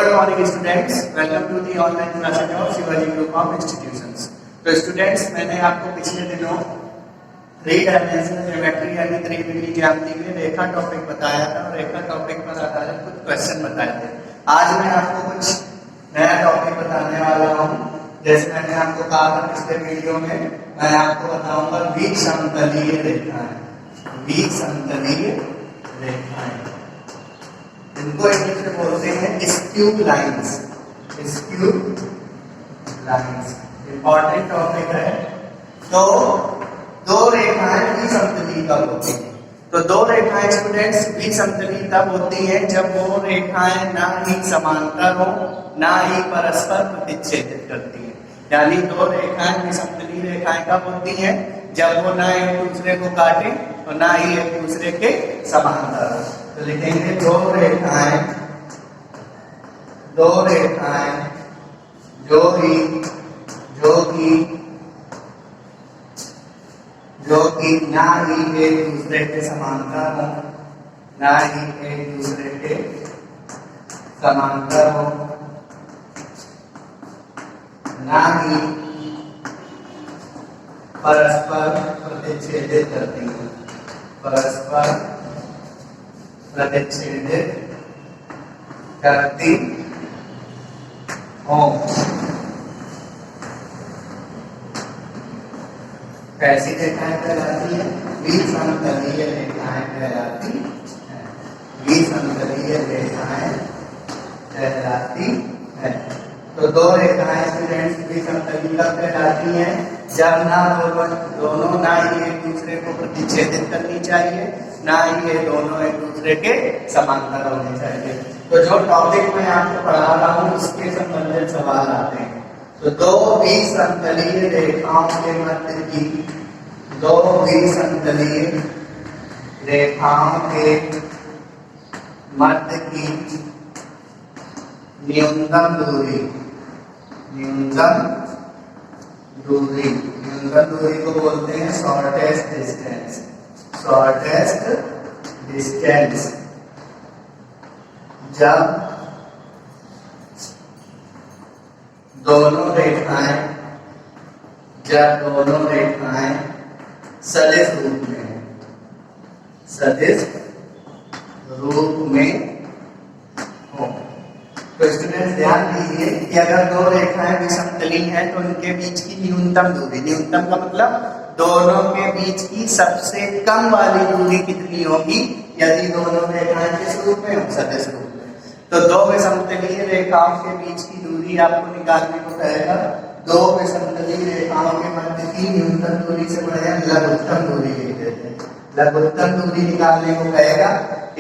Good morning students, welcome to the online classes of Shivaji group of institutions. तो students, मैंने आपको पिछले दिनों थ्री डायमेंशनल ज्योमेट्री यानी त्रिविमीय ज्यामिति में रेखा टॉपिक बताया था और रेखा टॉपिक पर आधारित कुछ क्वेश्चन बताए थे। आज मैं आपको कुछ नया टॉपिक बताने वाला हूँ। जैसे मैंने आपको कहा था पिछले वीडियो में, मैं आपको बताऊंगा विसमतलीय रेखाएं। विसमतलीय रेखाएं इनको इंग्लिश में बोलते हैं skew lines. Skew lines important topic है। तो दो रेखाएं विसमतलीय कब होती हैं? तो दो रेखाएं स्टूडेंट्स विसमतलीय तब होती हैं जब वो रेखाएं ना ही समांतर हो ना ही परस्पर प्रतिच्छेदित करती हैं। यानी दो रेखाएं विसमतलीय रेखाएं कब होती हैं? जब वो ना एक दूसरे को काटे और ना ही एक दूसरे के समांतर हो। तो लिखेंगे दो रेखाएं जो कि ना ही एक दूसरे के समांतर हो, ना ही एक दूसरे के समांतर हो, ना ही परस्पर प्रतिच्छेदित करती है। परस्पर प्रतिच्छेदित करती हो। कैसी रेखाएं कहलाती है? विसमतलीय रेखाएं कहलाती है। विसमतलीय रेखाएं कहलाती है। तो दो रेखाएं स्टूडेंट्स विसमतलीय कब कहलाती हैं? जब ना दोनों ना ही एक दूसरे को प्रतिच्छेदित करनी चाहिए, ना ही ये दोनों एक दूसरे के समांतर होने चाहिए। तो जो टॉपिक मैं आपको पढ़ा रहा हूँ उसके संबंधित सवाल आते हैं। तो दो विसमतलीय रेखाओं के मध्य की न्यूनतम दूरी को बोलते हैं शॉर्टेस्ट डिस्टेंस। जब दोनों रेखाएं सदिश रूप में हो। तो स्टूडेंट्स ध्यान दीजिए कि अगर दो रेखाएं विसमतलीय हैं तो उनके बीच की न्यूनतम दूरी, न्यूनतम का मतलब दोनों के बीच की सबसे कम वाली दूरी कितनी होगी? यदि दोनों रेखाएं किस रूप में हो? सदिश रूप में। तो दो विसमतलीय रेखाओं के बीच की दूरी आपको निकालने को कहेगा। दो विसमतलीय रेखाओं के मध्य की न्यूनतम दूरी से बढ़िया लघुत्तम दूरी लिख देते हैं। लघुत्तम दूरी निकालने को कहेगा।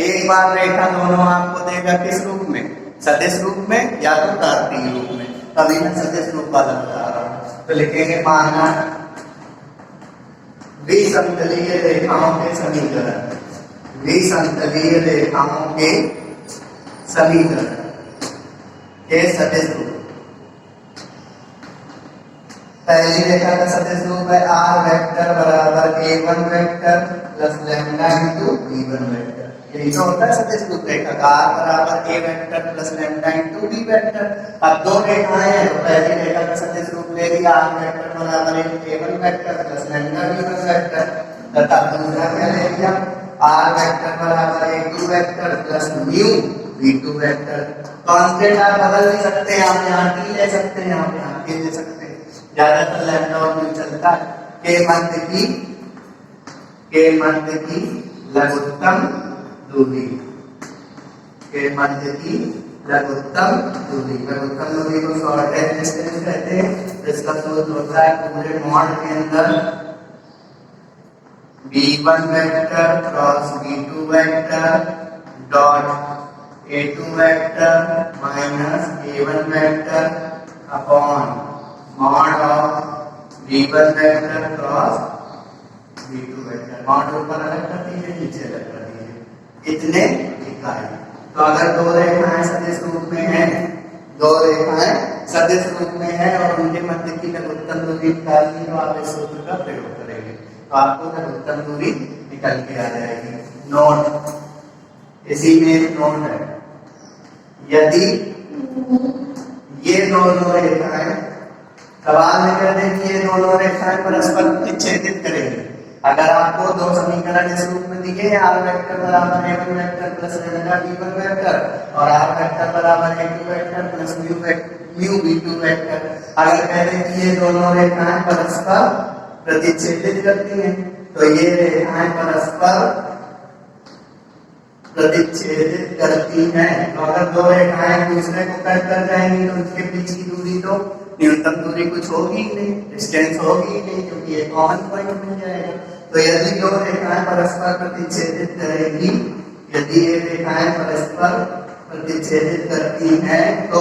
एक बार रेखा दोनों आपको देगा किस रूप में? सदिश रूप में या तो कार्तीय रूप में। अभी मैं सदिश रूप वाला बता रहा हूं। तो लिखेंगे माना विसमतलीय रेखाओं के समीकरण के सदिश रूप। पहली रेखा का सदिश रूप है r वेक्टर बराबर a1 vector plus lambda into b1 vector. यही तो होता है सदिश रूप रेखा का, r बराबर a vector plus lambda into b vector. अब दो रेखाएं हैं तो पहली रेखा का सदिश रूप ले लिया r वेक्टर बराबर a1 vector plus lambda b1 vector, तथा दूसरा क्या ले लिया? r वेक्टर बराबर a2 vector plus mu v2 vector. Constant आप बदल नहीं सकते, आप यहाँ t ले सकते हैं, आप यहाँ k ले सकते हैं। ज्यादातर लैम्डा और म्यू चलता है। के मध्य की लघुत्तम दूरी को शॉर्टेस्ट डिस्टेंस कहते हैं। इसका सूत्र होता है पूरे मॉड के अंदर b1 vector cross b2 vector dot a2 vector minus a1 vector upon mod of b1 vector cross b2 vector. Mod ऊपर अलग कर दीजिए, नीचे अलग कर दीजिए, इतने इकाई। तो अगर दो रेखाएं सदिश रूप में हैं और उनके मध्य की लघुत्तम दूरी निकालनी, तो आप इस सूत्र का प्रयोग करेंगे तो आपको लघुत्तम दूरी निकल के आ जाएगी। नोट, इसी में एक नोट है, यदि ये दोनों रेखाएं सवाल में कह दें कि ये दोनों रेखाएं परस्पर विच्छेदित करेंगे। अगर आपको दो समीकरण इस रूप में दिए हैं, आर वेक्टर बराबर a1 vector plus lambda b1 vector और आर वेक्टर बराबर a2 vector plus mu b2 vector. अगर कह दें कि ये दोनों रेखाएं परस्पर प्रतिच्छेदित करती हैं, तो ये रेखाएं परस्पर प्रतिच्छेदित करती हैं। तो अगर दो रेखाएं दूसरे को कट कर जाएंगी तो उनके बीच की दूरी तो न्यूनतम दूरी कुछ होगी ही नहीं, डिस्टेंस होगी ही नहीं, क्योंकि ये कॉमन पॉइंट मिल जाएगा। तो यदि दो रेखाएं परस्पर प्रतिच्छेदित करेगी, यदि ये रेखाएं परस्पर प्रतिच्छेदित करती हैं तो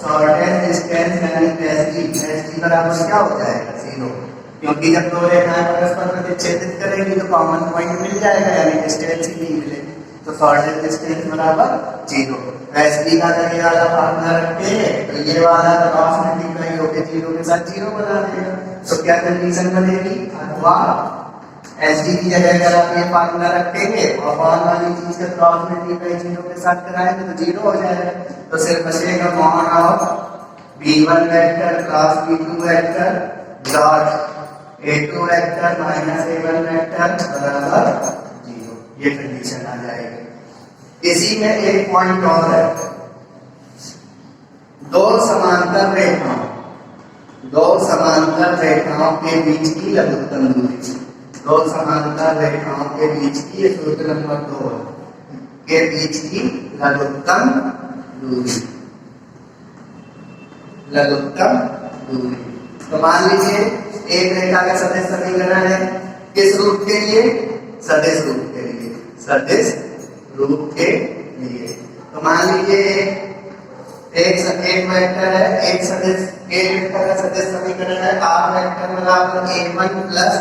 शॉर्टेस्ट डिस्टेंस यानी एसडी बराबर क्या हो जाएगा? 0, क्योंकि जब दो रेखाएं परस्पर प्रतिच्छेदित करेंगी तो कॉमन पॉइंट मिल जाएगा, यानी डिस्टेंस ही नहीं मिलेगी। तो शॉर्टेस्ट डिस्टेंस बराबर 0। एसडी का जब ये वाला फार्मूला रखेंगे तो ये वाला क्रॉस मल्टीप्लाई होकर 0 के साथ 0 बना देगा। तो क्या कंडीशन बनेगी? अथवा एसडी की जगह अगर आप ये फार्मूला रखेंगे और फॉर्म वाली चीज का क्रॉस मल्टीप्लाई 0 के साथ कराएंगे तो 0 हो जाएगा। तो सिर्फ बचेगा mod of b1 vector cross b2 vector dot a2 vector minus a1 vector बराबर 0। ये कंडीशन आ जाएगी। इसी में एक पॉइंट और है, दो समांतर रेखाओं के बीच की लघुत्तम दूरी, दो समांतर रेखाओं के बीच की, ये सूत्र नंबर 2 के बीच की लघुत्तम दूरी, लघुत्तम दूरी। तो मान लीजिए एक रेखा का सदिश समीकरण है, किस रूप के लिए? सदिश रूप के लिए, सदिश रूप के लिए। तो मान लीजिए एक वेक्टर है, एक सदिश, एक वेक्टर का सदिश समीकरण है आर वेक्टर बराबर a1 plus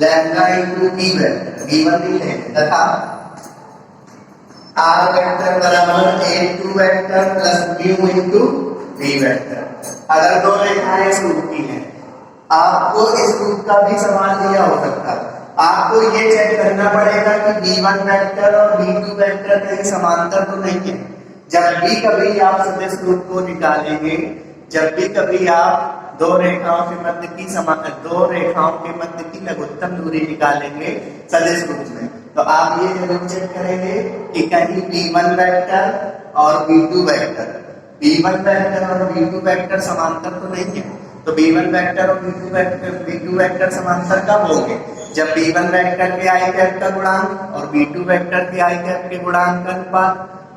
lambda into b vector, b1 भी है, तथा आर वेक्टर बराबर a2 vector plus mu into b vector. अगर दो रेखाएं इस रूप की हैं, आपको इस रूप का भी सवाल दिया हो सकता है। आपको ये चेक करना पड़ेगा कि b1 वेक्टर और b2 वेक्टर कहीं समांतर तो नहीं है। जब भी कभी आप सदिश रूप को निकालेंगे, जब भी कभी आप दो रेखाओं के मध्य की लघुत्तम दूरी निकालेंगे सदिश रूप में, तो आप ये जरूर चेक करेंगे कि कहीं b1 वेक्टर और b2 वेक्टर समांतर तो नहीं है। तो b1 वेक्टर और b2 वेक्टर समांतर कब होंगे? जब b1 वेक्टर के i कैप का गुणांक और b2 वेक्टर के i कैप के गुणांक का अनुपात,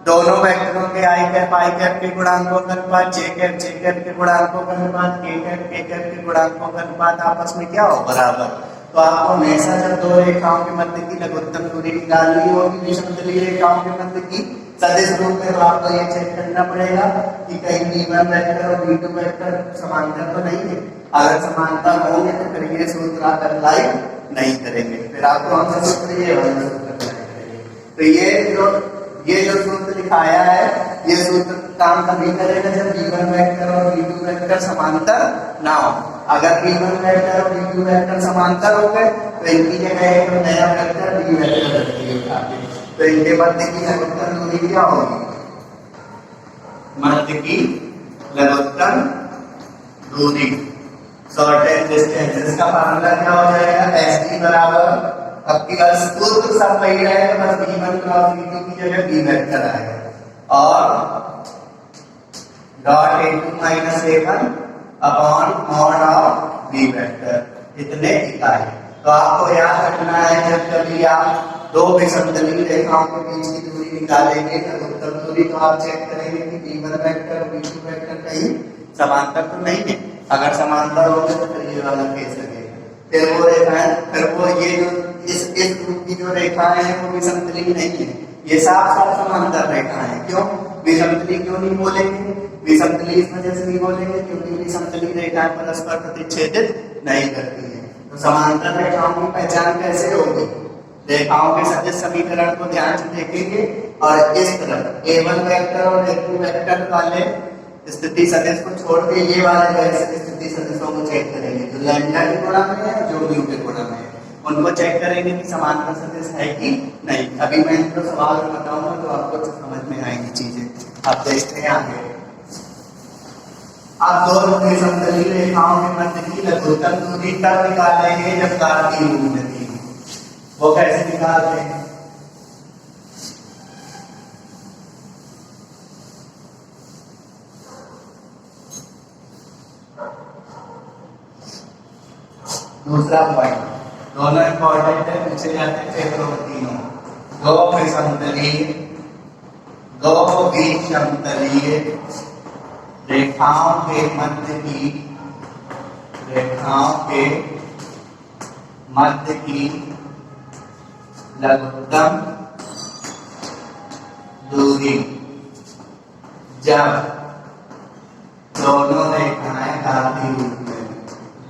दोनों वेक्टरों के i कैप के गुणांकों का अनुपात, j कैप के गुणांकों का अनुपात, k कैप के गुणांकों का अनुपात आपस में क्या हो? बराबर। तो आपको हमेशा जब दो रेखाओं के मध्य की लघुत्तम दूरी निकालनी होगी विषमतली रेखाओं के मध्य की सदिश रूप में, तो आपको ये चेक करना पड़ेगा कि कहीं b1 वेक्टर और b2 वेक्टर समांतर तो नहीं है। अगर समांतर होंगे तो फिर ये सूत्र आप अप्लाई नहीं करेंगे, फिर आप कौन सा सूत्र? ये वाला सूत्र अप्लाई करेंगे। तो ये जो सूत्र दिखाया है, ये सूत्र काम तभी करेगा जब b1 वेक्टर और b2 वेक्टर समांतर ना हो। अगर b1 वेक्टर और b2 वेक्टर समांतर हो गए तो इनकी जगह एक नया वेक्टर b वेक्टर रखिए उठा के, तो इनके मध्य की लघुत्तम दूरी क्या होगी? मध्य की लघुत्तम दूरी, शॉर्टेस्ट डिस्टेंस, इसका फार्मूला क्या हो जाएगा? एसडी बराबर, अब की बार सूत्र सब वही रहेगा, बस b1 क्रॉस b2 की जगह b वेक्टर आएगा और dot a2 minus a1 upon mod of b vector, इतने इकाई। तो आपको याद रखना है जब कभी आप दो विषमतली रेखाओं के बीच की दूरी निकालेंगे, लघुत्तम दूरी, तो आप चेक करेंगे कि b1 वेक्टर और b2 वेक्टर कहीं समांतर तो नहीं है। अगर समांतर होगा तो फिर ये वाला केस लगेगा, फिर वो रेखाएं, फिर वो ये जो इस रूप की जो रेखाएं हैं वो विषमतली नहीं है, ये साफ समांतर रेखाएं हैं। क्यों विषमतली क्यों नहीं बोलेंगे? विषमतली इस वजह से नहीं बोलेंगे क्योंकि विषमतली रेखाएं परस्पर प्रतिच्छेदित नहीं करती है। तो समांतर रेखाओं की पहचान कैसे होगी? रेखाओं के सदिश समीकरण को ध्यान से देखेंगे और इस तरफ a1 वेक्टर और a2 वेक्टर वाले स्थिति सदिश को छोड़ के ये वाले स्थिति सदिशों को चेक करेंगे, जो लैम्डा के गुणा में है, जो म्यू के गुणा में है, उनको चेक करेंगे कि समांतर सदिश है कि नहीं। अभी मैं इनको सवाल बताऊंगा तो आपको समझ में आएंगी चीजें, आप देखते हैं आगे। आप दो समतली रेखाओं के मध्य की लघुत्तम दूरी तब निकालेंगे जब कार्तीय रूप में थी। वो कैसे निकालते हैं? दूसरा पॉइंट, दोनों इंपॉर्टेंट है, पूछे जाते हैं पेपरों में तीनों। दो विषमतलीय रेखाओं के मध्य की लघुत्तम दूरी जब दोनों रेखाएं कार्तीय रूप में,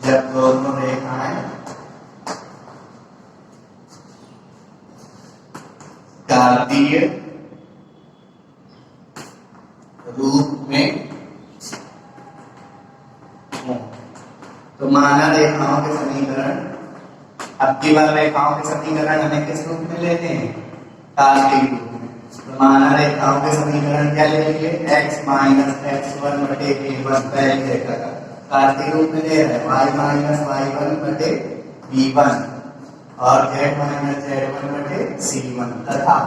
जब दोनों रेखाएं कार्तीय रूप में हो। तो माना रेखाओं के समीकरण, अब की बार रेखाओं के समीकरण हमें किस रूप में लेते हैं? कार्तीय रूप में। तो माना रेखाओं के समीकरण क्या लेंगे? x माइनस x1 बटे a1 पहली रेखा का कार्तीय रूप में ले रहे हैं, y माइनस y1 बटे b1 और z माइनस z1 बटे c1 तथा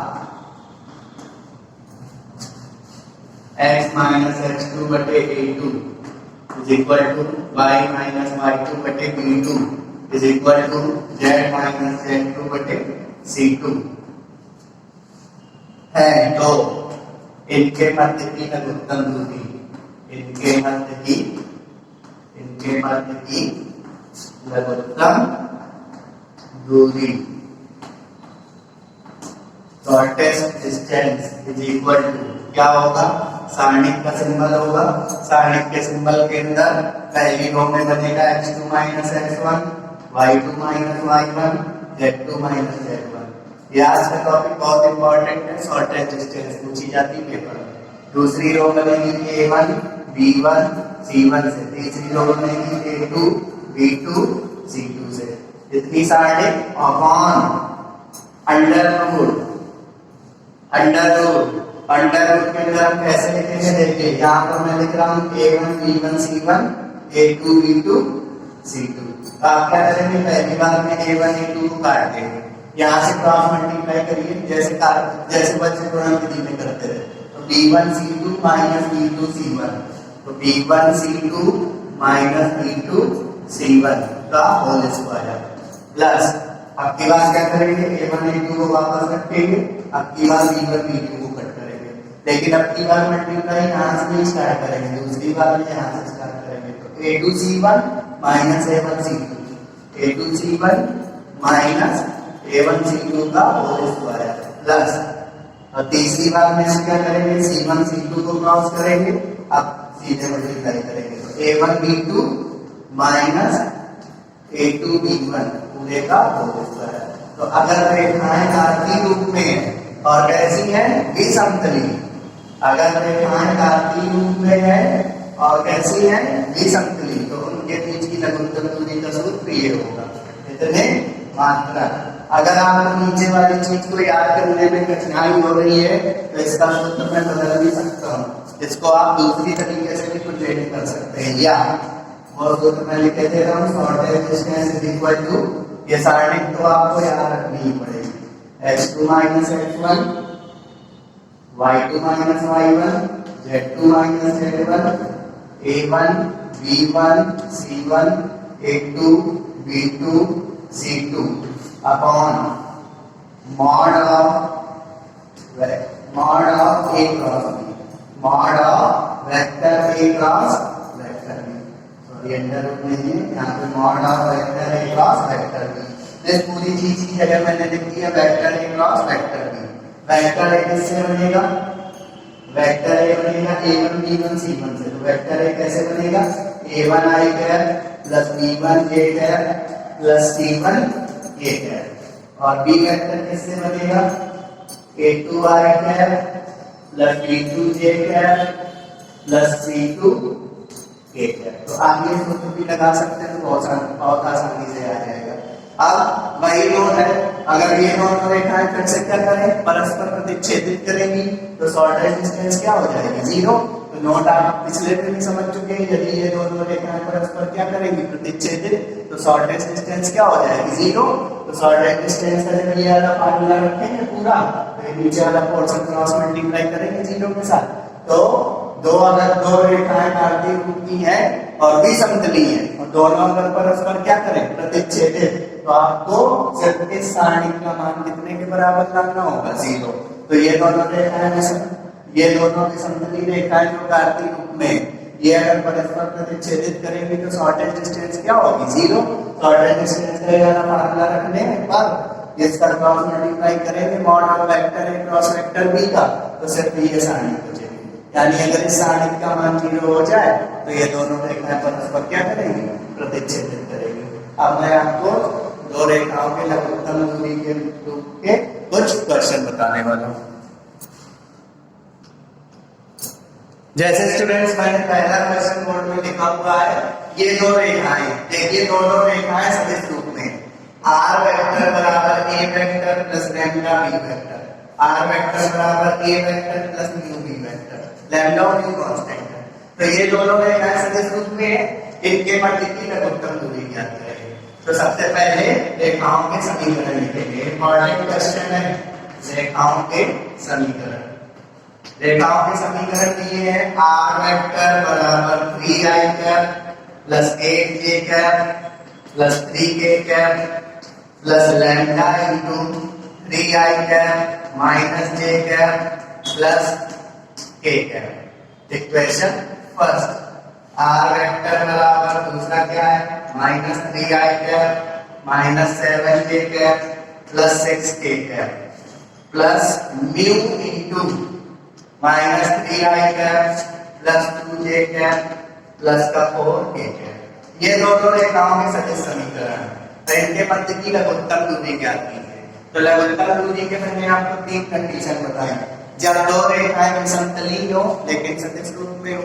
x माइनस x2 बटे a2 is equal to y minus y2 बटे b2 is equal to z minus z2 बटे c2 है। तो इनके मध्य की लघुत्तम दूरी, इनके मध्य की लघुत्तम दूरी shortest distance is equal to क्या होगा? सारणिक का सिंबल होगा, सारणिक के सिंबल के अंदर पहली रो में बनेगा x2 minus x1, y2 minus y1, z2 minus z1। ये आज का टॉपिक बहुत इंपॉर्टेंट है, शॉर्टेस्ट डिस्टेंस पूछी जाती है पेपर में। दूसरी रो बनेगी a1 b1 c1 से, तीसरी रो बनेगी a2 b2 c2 से। इतनी सारणिक अपॉन अंडर रूट के अंदर हम कैसे लिखेंगे? देखिए यहाँ पर मैं लिख रहा हूँ a1 b1 c1 a2 b2 c2। तो आप क्या करेंगे? पहली बार में a1 a2 को काट देंगे, यहाँ से क्रॉस मल्टीप्लाई करिए जैसे बच्चे पुरानी विधि में करते रहे। तो b1 c2 minus b2 c1, तो b1 c2 minus b2 c1 का होल स्क्वायर प्लस अब की बार क्या करेंगे? a1 a2 को वापस रखेंगे, अब की बार b1 b2 को कट करेंगे, लेकिन अब की बार मल्टीप्लाई यहाँ से नहीं स्टार्ट करेंगे, दूसरी बार में यहाँ से स्टार्ट करेंगे। तो a2 c1 minus a1 c2, a2 c1 minus a1 c2 का होल स्क्वायर प्लस और तीसरी बार में हम क्या करेंगे? c1 c2 को क्रॉस करेंगे, अब सीधे मल्टीप्लाई करेंगे। तो a1 b2 minus a2 b1 पूरे का होल स्क्वायर। तो अगर रेखाएं कार्तीय रूप में है और कैसी है? विसमतली। अगर रेखाएं कार्तीय रूप में है और कैसी है? विसमतली, तो उनके बीच की लघुत्तम दूरी का सूत्र ये होगा, इतने मात्रा। अगर आप नीचे वाली चीज को याद करने में कठिनाई हो रही है तो इसका सूत्र मैं बदल भी सकता हूँ, इसको आप दूसरी तरीके से भी प्रेजेंट कर सकते हैं। या वो सूत्र मैं लिख दे रहा हूँ, shortest distance is equal to, ये सारणिक तो आपको याद रखनी ही पड़ेगी, x2 minus x1, y2 minus y1, z2 minus z1, a1 b1 c1 a2 b2 c2 upon mod of a cross b, mod of vector a cross vector b। Sorry under root नहीं है, यहाँ पे mod of vector a cross vector b। इस पूरी चीज की जगह मैंने लिख दिया vector a cross vector b। Vector a किससे बनेगा? वेक्टर a बनेगा a1 b1 c1 से। तो वेक्टर a कैसे बनेगा? a1 i cap plus b1 j cap plus c1 k cap. और b वेक्टर किससे बनेगा? a2 i cap plus b2 j cap plus c2 k cap. तो आप ये सूत्र भी लगा सकते हैं, तो बहुत आसानी से आ जाएगा। अब वही नोट है, अगर ये दोनों रेखाएं फिर से क्या करें? परस्पर प्रतिच्छेदित करेंगी, तो शॉर्टेस्ट डिस्टेंस क्या हो जाएगी? 0। तो नोट आप पिछले दिन ही समझ चुके हैं। यदि ये दोनों रेखाएं परस्पर क्या करेंगी, प्रतिच्छेदित, तो शॉर्टेस्ट डिस्टेंस क्या हो जाएगी, 0। तो शॉर्टेस्ट डिस्टेंस का जब ये वाला फार्मूला रखेंगे पूरा, तो ये नीचे वाला पोर्शन क्रॉस मल्टीप्लाई करेंगे 0 के साथ। तो अगर दो रेखाएं कार्तीय रूप की हैं और भी समतली हैं और दोनों अगर परस्पर क्या करें, प्रतिच्छेदित, तो आपको सिर्फ इस सारणी का मान कितने के बराबर लाना होगा, 0। तो ये दोनों रेखाएं, ये दोनों की समतली रेखाएं जो कार्तीय रूप में, ये अगर परस्पर प्रतिच्छेदित करेंगे तो शॉर्टेस्ट डिस्टेंस क्या होगी, 0। शॉर्टेस्ट डिस्टेंस का ये वाला फार्मूला रखने पर इसका क्रॉस मल्टीप्लाई करेंगे mod of vector A cross vector B का, तो सिर्फ ये सारणी बचेगी। यानी अगर इस सारणी का मान 0 हो जाए तो ये दोनों रेखाएं परस्पर क्या करेंगी, प्रतिच्छेदित करेंगी। अब मैं आपको दो रेखाओं के लघुत्तम दूरी के रूप के कुछ क्वेश्चन बताने वाला हूं। जैसे स्टूडेंट्स मैंने पहला क्वेश्चन बोर्ड में लिखा हुआ है, ये दो रेखाएं, देखिए दोनों रेखाएं सदिश रूप में, r वेक्टर बराबर a vector plus lambda b vector, r vector बराबर a vector plus mu b vector, lambda और म्यू कांस्टेंट है। तो ये दोनों रेखाएं सदिश रूप में है, इनके मध्य की लघुत्तम दूरी ज्ञात करें। तो सबसे पहले रेखाओं के समीकरण लिखेंगे। इंपॉर्टेंट क्वेश्चन है, रेखाओं के समीकरण। रेखाओं के समीकरण दिए हैं, r वेक्टर बराबर 3i cap plus 8j cap plus 3k cap plus lambda into 3i cap minus j cap plus k cap. Equation first, r vector बराबर दूसरा क्या है, minus 3i cap minus 7j cap plus 6k cap plus mu into minus 3i cap plus 2j cap plus का 4k cap. ये दोनों रेखाओं के सदिश समीकरण है। तो इनके मध्य की लघुत्तम दूरी ज्ञात कीजिए। तो लघुत्तम दूरी के मैंने आपको 3 कंडीशन बताई। जब दो रेखाएं समतली हो लेकिन सदिश रूप में हो,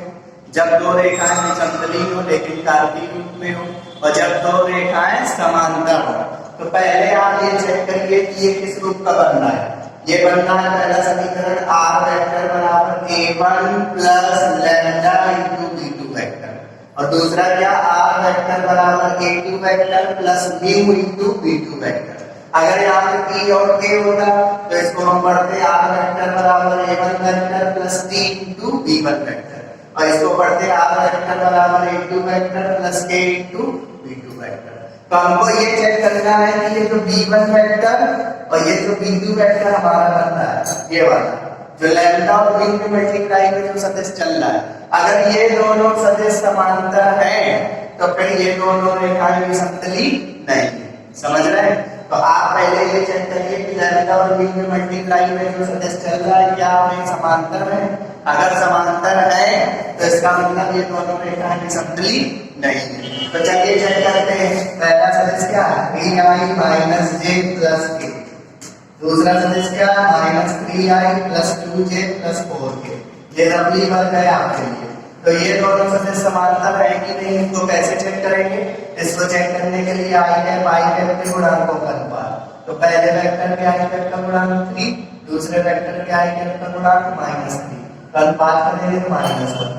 जब दो रेखाएं समतली हो लेकिन कार्तीय रूप में हो, और जब दो रेखाएं समांतर हो। तो पहले आप ये चेक करिए कि ये किस रूप का बन रहा है। ये बनना है पहला समीकरण, r वेक्टर बराबर a1 plus lambda into b2 vector, और दूसरा क्या, r वेक्टर बराबर a2 vector plus mu into b2 vector. अगर यहाँ पे p और k होता तो इसको हम पढ़ते r वेक्टर बराबर a1 vector plus t into b1 vector, और इसको पढ़ते r वेक्टर बराबर a2 vector plus k into b2 vector. तो हमको ये चेक करना है कि ये जो b1 वेक्टर और ये जो b2 वेक्टर हमारा बनता है, ये वाला जो लैम्डा और म्यू की मल्टीप्लाई में जो सदिश चल रहा है, अगर ये दोनों सदिश समांतर हैं तो फिर ये दोनों रेखाएं समतली नहीं है। समझ रहे हैं? तो आप पहले ये चेक करिए कि लैम्डा और म्यू की मल्टीप्लाई में जो सदिश चल रहा है क्या वे समांतर है। अगर समांतर है तो इसका मतलब ये दोनों रेखाएं समतली नहीं है। तो चलिए चेक करते हैं। पहला सदिश क्या है, 3i minus j plus k, दूसरा सदिश क्या है, minus 3i plus 2j plus 4k। ये रफली वर्ग है आपके लिए। तो ये दोनों सदिश समांतर है कि नहीं, इनको कैसे चेक करेंगे। इसको चेक करने के लिए i कैप के गुणांकों का अनुपात। तो पहले वेक्टर के i कैप का गुणांक 3, दूसरे वेक्टर के i कैप का गुणांक -3, अनुपात करेंगे तो -1।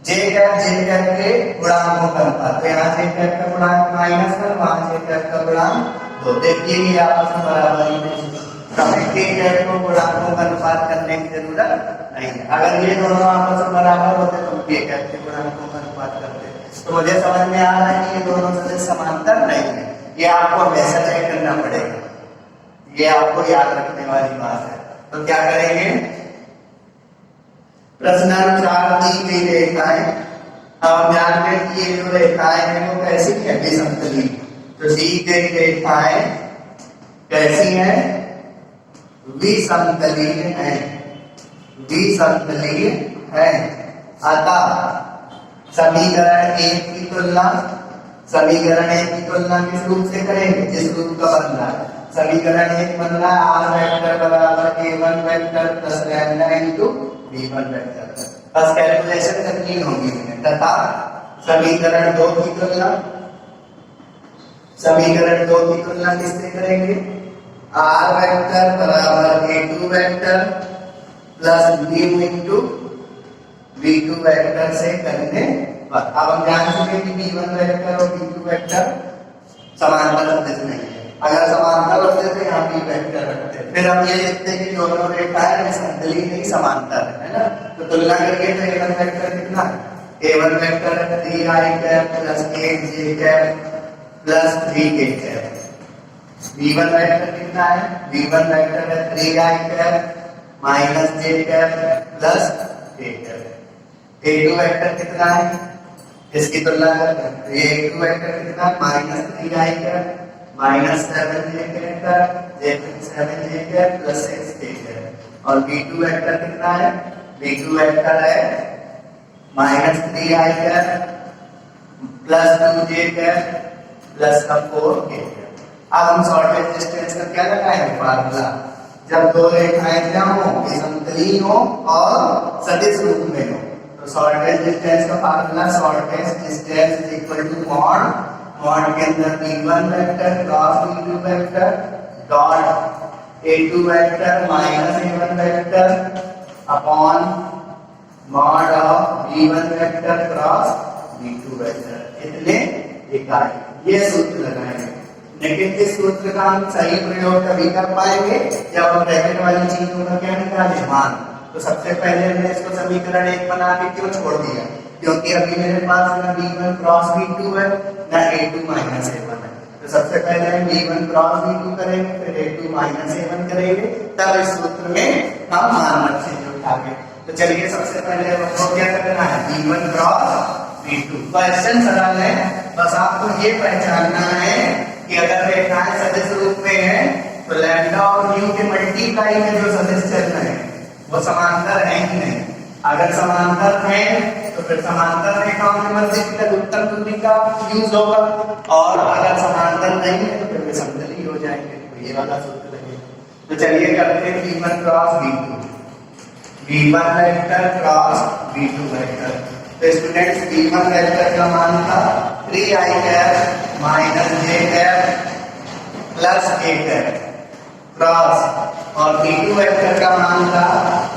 j कैप के गुणांकों का अनुपात, तो यहाँ j कैप का गुणांक -1, वहां j कैप का गुणांक 2। देखिए ये आपस में बराबर ही नहीं, कभी k कैप को गुणांकों का अनुपात करने की जरूरत नहीं है। अगर ये दोनों आपस में बराबर होते तो k कैप के गुणांकों का अनुपात करते। तो मुझे समझ में आ रहा है कि ये दोनों सदिश समांतर नहीं है। ये आपको हमेशा चेक करना पड़ेगा, ये आपको याद रखने वाली बात है। तो क्या करेंगे, प्रश्नानुसार दी गई रेखाएं, अब ध्यान दें कि ये जो रेखाएं हैं वो कैसी है, विसमतली। तो दी गई रेखाएं कैसी हैं, विसमतलीय हैं, विसमतलीय हैं। अतः समीकरण 1 की तुलना, समीकरण 1 की तुलना किस रूप से करेंगे, जिस रूप का बन रहा है। समीकरण 1 बन रहा है r वेक्टर बराबर a1 vector plus lambda into b1 vector. बस कैलकुलेशन करनी होगी हमें। तथा समीकरण 2 की तुलना, समीकरण 2 की तुलना किससे करेंगे, r वेक्टर बराबर a2 vector plus mu into V2 vector से करने पर। अब हम जान चुके कि V1 वेक्टर और V2 वेक्टर समांतर सदिश नहीं है। अगर समांतर होते तो यहाँ P वेक्टर रखते, फिर हम ये लिखते हैं कि दोनों रेखाएं में समतली नहीं समांतर है ना। तो तुलना करिए तो A1 वेक्टर कितना है? A1 वेक्टर है 3i cap plus 8j cap plus 3k cap. V1 vector कितना है? V1 वेक्टर है 3i cap minus j cap plus k cap. A2 vector कितना है? इसकी तुलना करते हैं। ये A2 वेक्टर कितना है? Minus 3i cap minus 7j cap 7j cap plus 6k cap. और V2 वेक्टर कितना है? V2 वेक्टर है minus 3i cap plus 2j cap plus का 4k कैप। अब हम शॉर्टेज डिस्टेंस का क्या लगाएंगे? फार्मूला। जब दो रेखाएं क्या हो, समतली हो और सदिश रूप में हो, तो शॉर्टेज डिस्टेंस का formula shortest distance is equal to mod के अंदर V1 vector cross V2 vector dot A2 vector minus A1 vector upon mod of V1 vector cross V2 vector. इतने इकाई ये सूत्र लगाएंगे। लेकिन इस सूत्र का हम सही प्रयोग कभी कर पाएंगे जब हम ब्रैकेट वाली चीजों का क्या निकालें? मान। तो सबसे पहले हमने इसको समीकरण 1 बना के क्यों छोड़ दिया? क्योंकि अभी मेरे पास ना V1 क्रॉस V2 है ना A2 माइनस A1 है। तो सबसे पहले हम V1 क्रॉस V2 करेंगे, फिर A2 माइनस A1 करेंगे, तब इस सूत्र में हम मान रखेंगे उठा के। तो चलिए सबसे पहले हमको क्या करना है? V1 cross V2। क्वेश्चन सरल है, बस आपको ये पहचानना है कि अगर रेखाएं सदिश रूप में है तो लैम्डा और म्यू के मल्टीप्लाई में जो सदिश चल रहे हैं वो समांतर है कि नहीं। अगर समांतर है तो फिर समांतर रेखाओं के मध्य की लघुत्तम दूरी का यूज होगा, और अगर समांतर नहीं है तो फिर वे समतली हो जाएंगे। तो ये वाला सूत्र लगेगा। तो चलिए करते हैं V1 cross V2। V1 vector cross V2 vector. तो स्टूडेंट्स V1 वेक्टर का मान था 3i cap minus j cap plus k cap cross, और V2 वेक्टर का मान था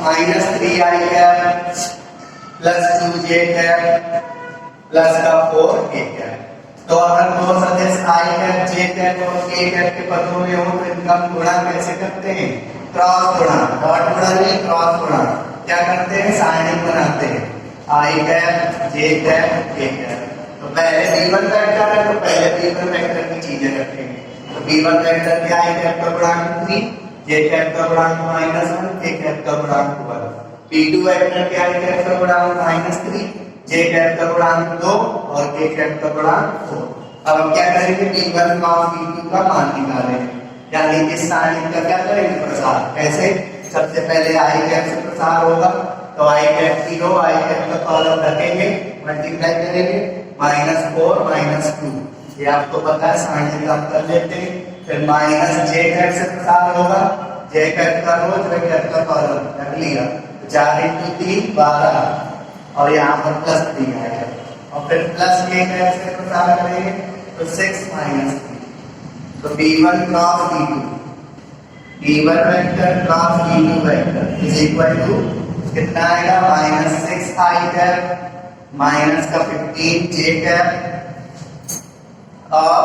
minus 3i cap plus 2j cap plus का 4k कैप। तो अगर दो सदिश i कैप j कैप और k कैप के पदों में हो तो इनका गुणा कैसे करते हैं? क्रॉस गुणा। डॉट गुणा नहीं, क्रॉस गुणा। क्या करते हैं? सारणी बनाते हैं i cap j cap k cap. तो पहले V1 वेक्टर है तो पहले V1 वेक्टर की चीजें रखेंगे। तो V1 वेक्टर के i कैप का गुणांक 3, j कैप का गुणांक -1, k कैप का गुणांक 1। V2 वेक्टर के i कैप का गुणांक -3, j कैप का गुणांक 2 और k कैप का गुणांक 4। अब हम क्या करेंगे? V1 क्रॉस V2 का मान निकालेंगे, यानी इस सारणी का क्या करेंगे? प्रसार। कैसे? सबसे पहले i कैप से प्रसार होगा, तो i कैप की रो i कैप का कॉलम रखेंगे, मल्टीप्लाई करेंगे -4 -2। ये आपको पता है, सारणी का हम कर लेते हैं। फिर माइनस j कैप से प्रसार होगा, j कैप का रो j कैप का कॉलम रख लिया, 4 × 3 12 और यहाँ पर +3 आएगा, और फिर प्लस k कैप से प्रसार करेंगे तो 6 - 3। तो V1 cross V2, V1 vector cross V2 vector is equal to कितना आएगा? -6i कैप माइनस का 15j कैप और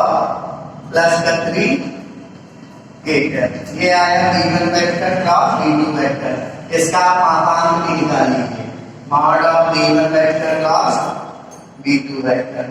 प्लस का 3k कैप। ये आया V1 vector cross V2 vector. इसका आप मापांक भी निकाल लीजिए, mod of V1 vector cross V2 vector.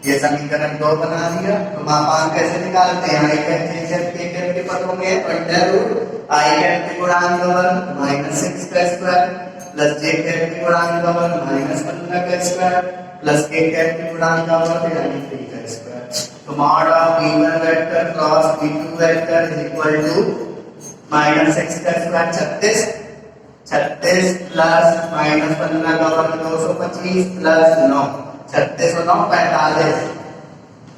ये समीकरण 2 बना दिया। तो मापांक कैसे निकालते हैं? i cap j cap k cap के पदों में अंडर रूट i कैप के गुणांक का वर्ग -6 का स्क्वायर प्लस j कैप के गुणांक का वर्ग -15 का स्क्वायर प्लस k कैप के गुणांक का वर्ग यानी 3 का स्क्वायर। तो mod of V1 vector cross V2 vector is equal to -6 का स्क्वायर 36 प्लस -15 का वर्ग 225 प्लस 9, 36 और 9 45,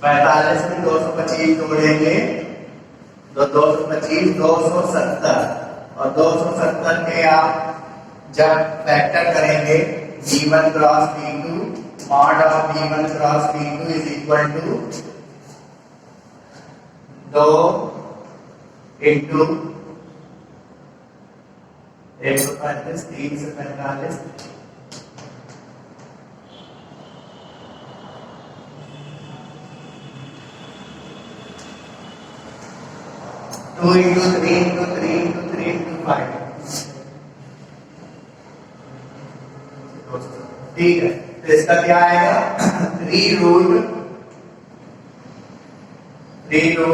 45 में 225 जोड़ेंगे तो 225 270, और 270 के आप जब फैक्टर करेंगे V1 cross V2, mod of V1 cross V2 is equal to 2 × 135 3 से 45 2 into 3 into 3 into 3 into 5। ठीक है, तो इसका क्या आएगा 3 root 30।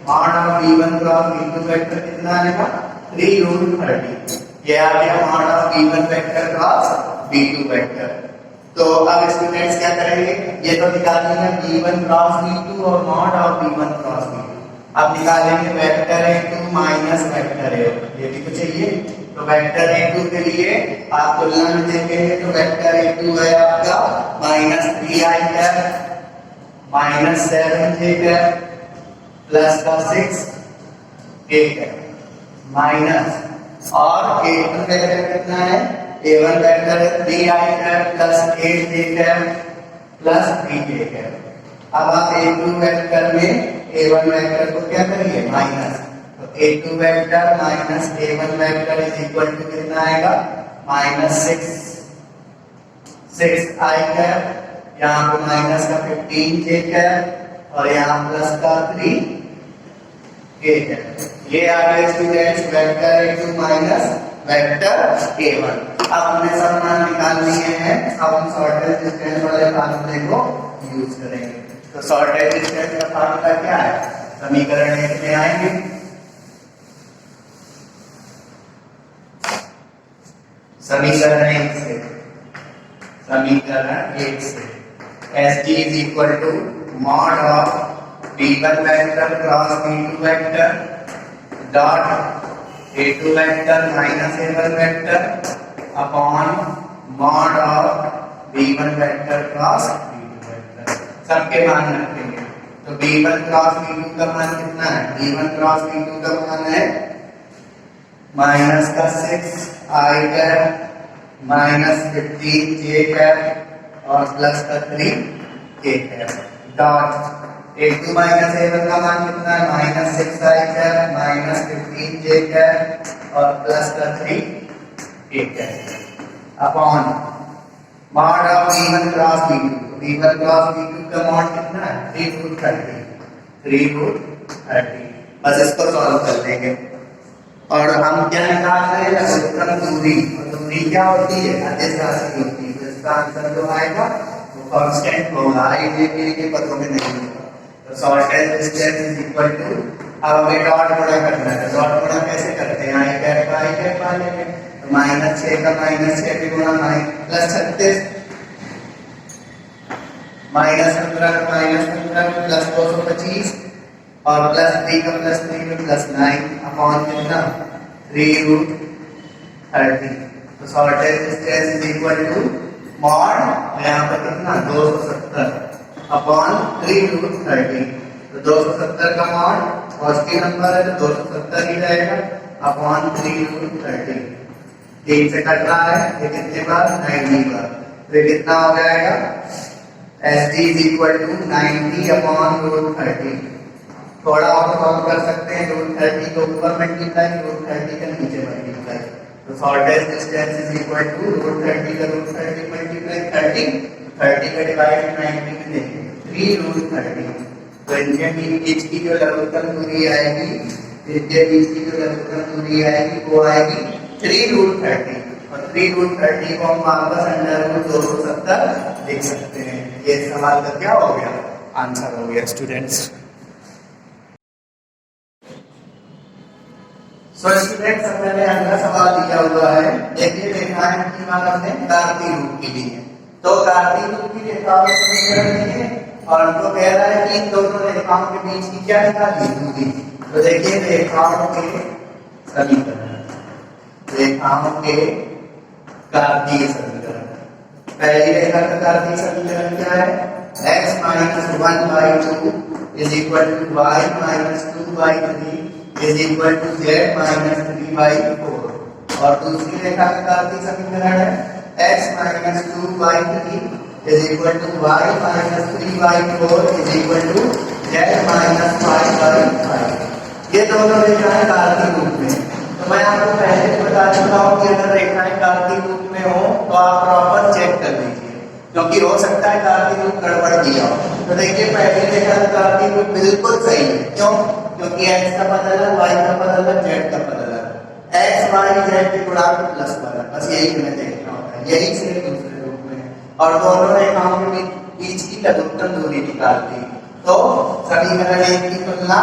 Mod of v1 cross v2 vector कितना आएगा 3 रूट 30। ये आ गया mod of v1 vector cross v2 vector. तो अब स्टूडेंट्स क्या करेंगे, ये तो निकालनी है v1 क्रॉस v2 और mod of v1 cross v2। अब निकालेंगे vector a2 minus vector a, ये भी तो चाहिए। तो वेक्टर a2 के लिए आप तुलना में देखेंगे तो वेक्टर a2 है आपका -3i cap minus 7j cap plus का 6k कैप माइनस और a2 वेक्टर कितना है a1 वेक्टर है 3i cap plus 8j cap plus 3k cap. अब आप a2 वेक्टर में a1 वेक्टर को क्या करिए माइनस, तो a2 vector minus a1 vector is equal to कितना आएगा -6i कैप, यहाँ पे माइनस का 15j कैप और यहाँ प्लस का 3k कैप। ये आ गया students vector a2 minus vector a1। अब हमने सब मान निकाल लिए हैं, अब हम शॉर्टेज डिस्टेंस वाले फार्मूले को यूज करेंगे। तो शॉर्टेज डिस्टेंस का फार्मूला क्या है, समीकरण 1 में आएंगे। समीकरण 1 से SG is equal to mod of V1 vector cross V2 vector dot A2 vector minus A1 vector upon mod of V1 vector cross V2 vector। सबके मान रखेंगे। तो V1 cross V2 का मान कितना है, V1 cross V2 का मान है माइनस का 6i cap minus 15j cap और प्लस का 3k cap dot a2 minus a1 का मान कितना है minus 6i cap minus 15j cap और प्लस का 3k cap upon mod of v1 cross v2। v1 cross v2 का मॉड कितना है 3 रूट 30। बस इसको सॉल्व कर लेंगे और हम क्या निकाल रहे हैं लघुत्तम दूरी। दूरी क्या होती है अदिश राशि होती है, तो इसका आंसर जो आएगा वो कांस्टेंट होगा, i के पदों में नहीं होगा। तो shortest distance is equal to, अब हमें डॉट गुणा करना है। डॉट गुणा कैसे करते हैं, i कैप मान लेंगे, तो -6 का -6 पे गुणा प्लस 36 -15 का -15 प्लस 225 और प्लस 3 का प्लस 3 में प्लस 9 अपॉन कितना 3 रूट 30। तो shortest distance is equal to mod यहाँ पर कितना 270 अपॉन 3 रूट 30। तो 270 का मॉड पॉजिटिव नंबर है तो 270 ही रहेगा अपॉन 3 रूट 30। 3 से कट रहा है ये कितने बार 90 बार, तो ये कितना हो जाएगा SG is equal to 90 upon root 30। थोड़ा और कम कर सकते हैं, रूट 30 को ऊपर मल्टीप्लाई रूट 30 का नीचे मल्टीप्लाई। तो shortest distance is equal to root 30 का रूट 30 मल्टीप्लाई 30 का डिवाइड 90 में देंगे 3 रूट 30। तो इनके बीच की जो लघुत्तम दूरी आएगी, इनके बीच की जो लघुत्तम दूरी आएगी वो आएगी 3 रूट 30 और 3 रूट 30 को हम वापस अंडर रूट 270 लिख सकते हैं। ये सवाल का क्या हो गया आंसर हो गया स्टूडेंट्स। स्टूडेंट्स मैंने अगला सवाल दिया हुआ है, देखिए रेखाएं की बात हमने कार्तीय रूप के लिए, तो कार्तीय रूप की रेखाओं के समीकरण दिए और हमको कह रहा है कि इन दोनों रेखाओं के बीच की क्या निकाली दूरी। तो देखिए रेखाओं के समीकरण, रेखाओं के कार्तीय समीकरण। पहली रेखा का कार्तीय समीकरण क्या है, x - 1/2 is equal to y - 2/3 is equal to z - 3/4। और दूसरी रेखा का कार्तीय समीकरण है x - 2/3 is equal to y - 3/4 is equal to z - 5/5। ये दोनों रेखाएं कार्तीय रूप में। तो मैं आपको पहले ही बता चुका हूं कि अगर रेखाएं कार्तीय रूप में हो तो आप प्रॉपर चेक कर लीजिए, क्योंकि हो सकता है कार्तीय रूप गड़बड़ दिया हो। तो देखिए पहले देखा था कि वो बिल्कुल सही है, क्यों? क्योंकि x का पता अलग, y का पता अलग, z का पता अलग, x y z के गुणा को प्लस वाला, बस यही हमें देखना होता है, यही से दूसरे रूप में। और दोनों रेखाओं के बीच की लघुत्तम दूरी निकाल दी। तो समीकरण एक की तुलना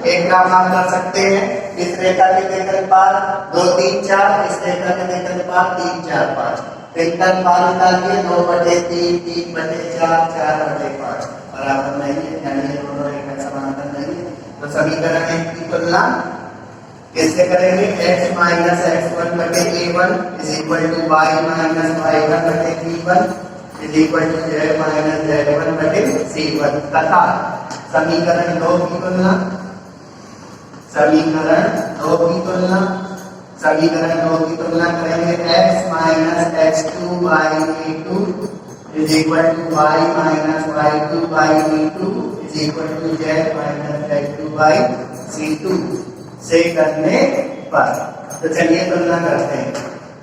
एक का मान कर सकते हैं, इस रेखा के लेकर पार 2 3 4, इस रेखा के लेकर पार 3 4 5, तो इनका मान निकालिए 2/3 3/4 4/5 बराबर नहीं है, यानी ये दोनों रेखा समांतर नहीं है। तो समीकरण एक की तुलना किससे करेंगे? x माइनस x1 बटे a1 is equal to y minus y1 बटे b1 is equal to z minus z1 बटे c1 तथा समीकरण 2 की तुलना करेंगे x minus x2 by a2 is equal to y minus y2 by b2 is equal to z minus z2 by c2 से करने पर। तो चलिए तुलना करते हैं।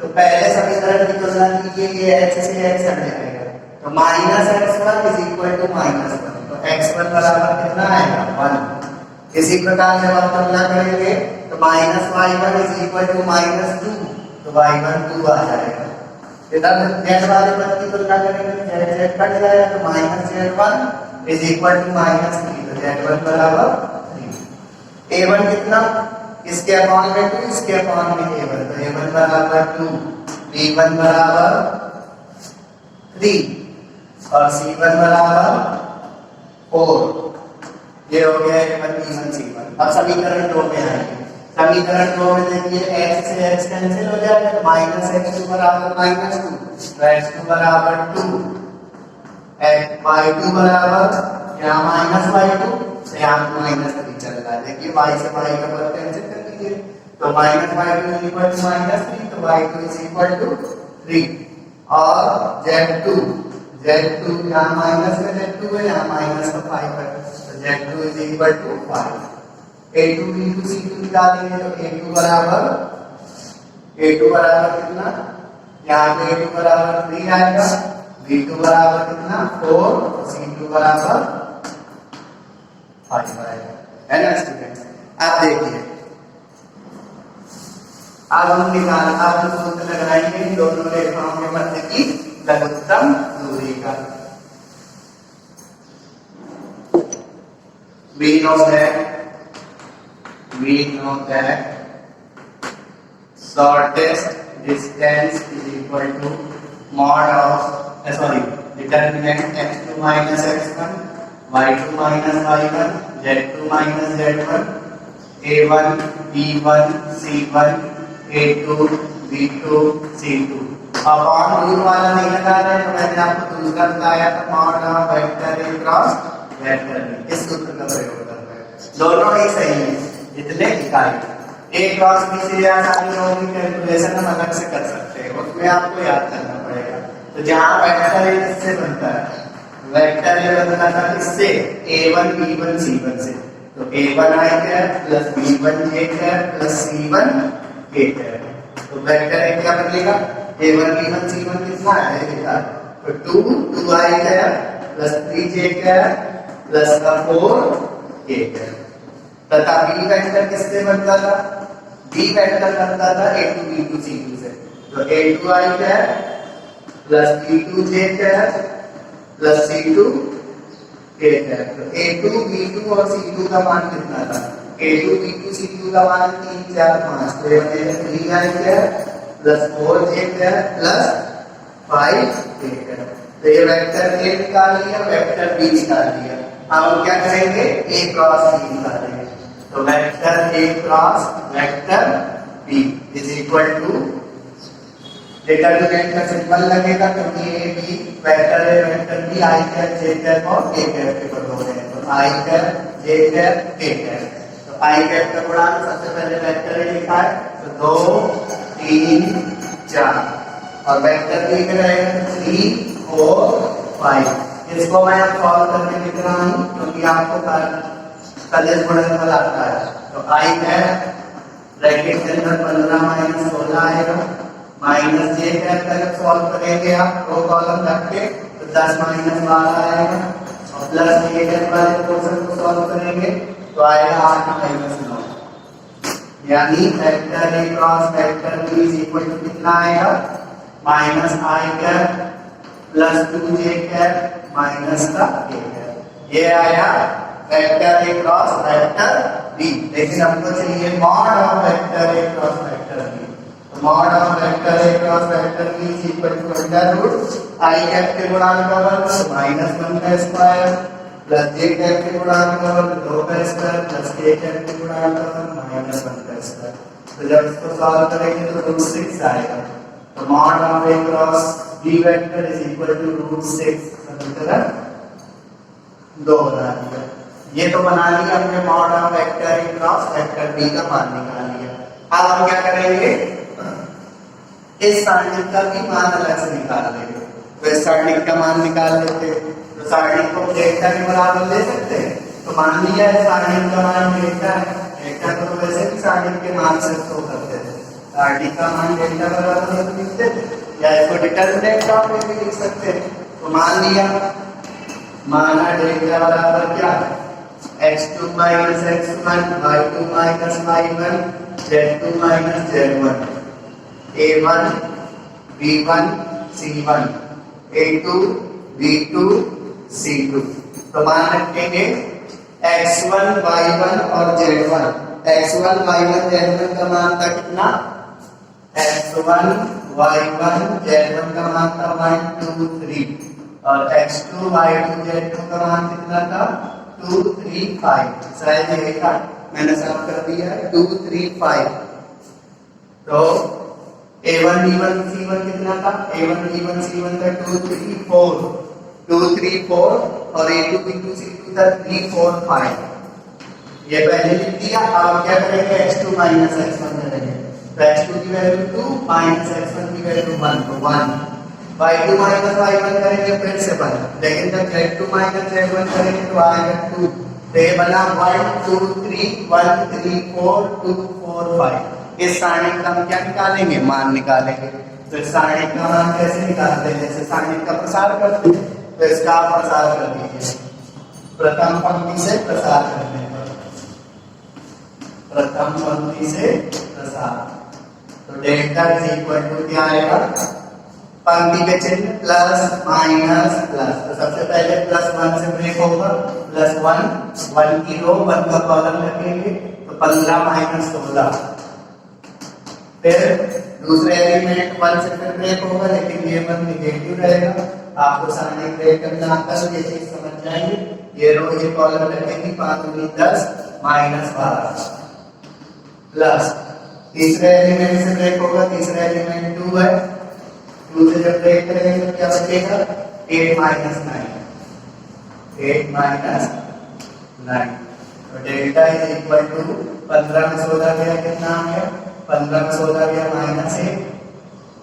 तो पहले समीकरण की तुलना कीजिए, ये x से x हट जाएगा, तो minus x1 is equal to -1, तो x1 बराबर कितना आएगा? 1। इसी प्रकार जब आप तुलना करेंगे तो minus y1 is equal to -2, तो y1 2 आ जाएगा। इधर z वाले पद की तुलना करेंगे, z कट जाएगा, तो minus z1 is equal to -3, तो z1 बराबर 3। a1 कितना? इसके अपॉन में 2, इसके अपॉन में a1, तो a1 बराबर 2, b1 बराबर 3 और c1 बराबर 4। ये हो गया a1 b1 c1। अब समीकरण 2 में आएंगे। समीकरण 2 में देखिए x से x कैंसिल हो जाएगा, तो माइनस x2 बराबर -2, तो x2 बराबर 2, y2 बराबर यहाँ माइनस y2 से यहाँ -3 चल रहा है। देखिए y से y का पद कैंसिल कर दीजिए, तो minus y2 is equal to -3, तो y2 इज इक्वल टू 3 और z2 यहाँ माइनस का z2 है, यहाँ माइनस का 5 है, तो z2 is equal to 5। a2 b2 c2 निकालेंगे तो a2 बराबर कितना? यहाँ पे a2 बराबर 3 आएगा, b2 बराबर कितना? 4, c2 बराबर 5 आएगा, है ना स्टूडेंट्स? आप देखिए, अब हम सूत्र लगाएंगे इन दोनों रेखाओं के मध्य की लघुत्तम दूरी का। We know that shortest distance is equal to mod of determinant x2 minus x1, y2 minus y1, z2 minus z1, a1 b1 c1, a2 b2 c2। Upon root वाला नहीं लगा रहे, तो मैंने आपको दूसरा बताया था mod of vector A cross vector B, इस सूत्र का प्रयोग करना है। दोनों ही सही है, इतने इकाई ए क्रॉस बी से आसानी होगी, कैलकुलेशन हम अलग से कर सकते हैं, उसमें आपको याद करना पड़ेगा। तो जहां वेक्टर ए किससे बनता है? वेक्टर ए बनता था किससे? a1 b1 c1 से, तो a1 i cap plus b1 j cap plus c1 k cap. तो वेक्टर ए क्या बनेगा? a1 b1 c1 कितना है देखा, तो 2i cap plus 3j cap plus 4k cap. तथा b वेक्टर किससे बनता था? b वेक्टर बनता था a2 b2 c2 से, तो a2i cap plus b2j cap plus c2 k cap. तो a2 b2 और c2 का मान कितना था? a2 b2 c2 का मान 3 4 5, तो ये बनेगा 3i cap plus 4j cap plus 5k cap. तो ये वेक्टर a निकाल लिया, वेक्टर b निकाल लिया। हम क्या करेंगे? a क्रॉस b निकालेंगे, तो vector a cross vector b is equal to determinant का सिंबल लगेगा, क्योंकि a b vector b i cap j cap और k कैप के पद हो रहे हैं, तो i cap j cap k cap. तो i कैप का गुणांक सबसे पहले वेक्टर a लिखा है, तो 2 3 4 और वेक्टर b में रहेगा 3 4 5। इसको मैं अब सॉल्व करके लिख रहा हूं, क्योंकि आपको सदिश गुणनफल आता है। तो i कैप ब्रैकेट के अंदर 15 - 16 आएगा, माइनस जे कैप का जब सॉल्व करेंगे आप रो कॉलम रख के तो 10 माइनस 12 आएगा और प्लस जे कैप वाले पोर्शन को सॉल्व करेंगे तो आएगा 8 माइनस 9, यानी vector A cross vector B is equal to कितना आएगा minus I cap plus 2 J cap minus का ए कैप। ये आया vector A cross vector B. लेकिन हमको चाहिए mod of vector A cross vector B. Mod of vector A cross vector B is equal to under root I cap के गुणांक का वर्ग माइनस 1 का स्क्वायर प्लस जे कैप के गुणांक का वर्ग 2 का स्क्वायर प्लस के कैप के गुणांक का वर्ग माइनस 1 का स्क्वायर। तो जब इसको सॉल्व करेंगे तो रूट 6 आएगा। तो mod of A cross B vector is equal to root 6 समीकरण 2 बना दिया। ये तो बना लिया हमने mod of vector A cross vector B का मान निकाल लिया। अब हम क्या करेंगे इस सारणिक का भी मान अलग से निकाल लेंगे। तो इस सारणिक का मान निकाल लेते हैं तो सारणिक को डेल्टा के बराबर ले सकते हैं। तो मान लिया है सारणिक का मान डेल्टा है, डेल्टा को तो वैसे भी सारणिक के मान से शो करते थे। सारणिक का मान डेल्टा बराबर लिखते थे या इसको डिटरमिनेंट फॉर्म में भी लिख सकते हैं। तो मान लिया माना डेल्टा बराबर क्या x2 minus x1 y2 minus y1 z2 minus z1 a1 b1 c1 a2 b2 c2। तो मान रखेंगे x1 y1 और z1। x1 y1 z1 का मान था कितना x1 y1 z1 का मान था 1 2 3 और x2 y2 z2 का मान कितना था 2 3 5। शायद ये था मैंने साफ कर दिया है 2 3 5। तो a1 b1 c1 कितना था a1 b1 c1 था 2 3 4 2 3 4 और a2 b2 c2 था 3 4 5। ये पहले लिख दिया। अब क्या करेंगे x2 माइनस x1 करेंगे तो x2 की वैल्यू 2 माइनस x1 की वैल्यू 1 तो 1 y2 माइनस y1 करेंगे फिर से 1 लेकिन जब z2 माइनस z1 करेंगे तो आएगा 2। तो ये बना 1 2 3 1 3 4 2 4 5। इस सारणिक का हम क्या निकालेंगे मान निकालेंगे। तो इस सारणिक का मान कैसे निकालते हैं जैसे सारणिक का प्रसार करते हैं तो इसका आप प्रसार कर दीजिए। प्रथम पंक्ति से प्रसार करने पर प्रथम पंक्ति से प्रसार तो डेल्टा इज इक्वल टू क्या आएगा पंक्ति के चिन्ह प्लस माइनस प्लस। तो सबसे पहले प्लस 1 से ब्रेक होगा प्लस 1 की रो 1 का कॉलम रखेंगे तो 15 माइनस 16। फिर दूसरे एलिमेंट 1 से फिर ब्रेक होगा लेकिन ये 1 नेगेटिव रहेगा। आपको सारणी ब्रेक करना आता है ये चीज समझ जाएंगे। ये रो ये कॉलम रखेंगे 5 दूनी 10 माइनस 12 प्लस तीसरे एलिमेंट से ब्रेक होगा तीसरा एलिमेंट 2 है 2 से जब ब्रेक करेंगे तो क्या बचेगा 8 माइनस 9 8 माइनस 9। तो डेल्टा इज इक्वल टू 15 में 16 गया कितना आ गया 15 में 16 गया माइनस 1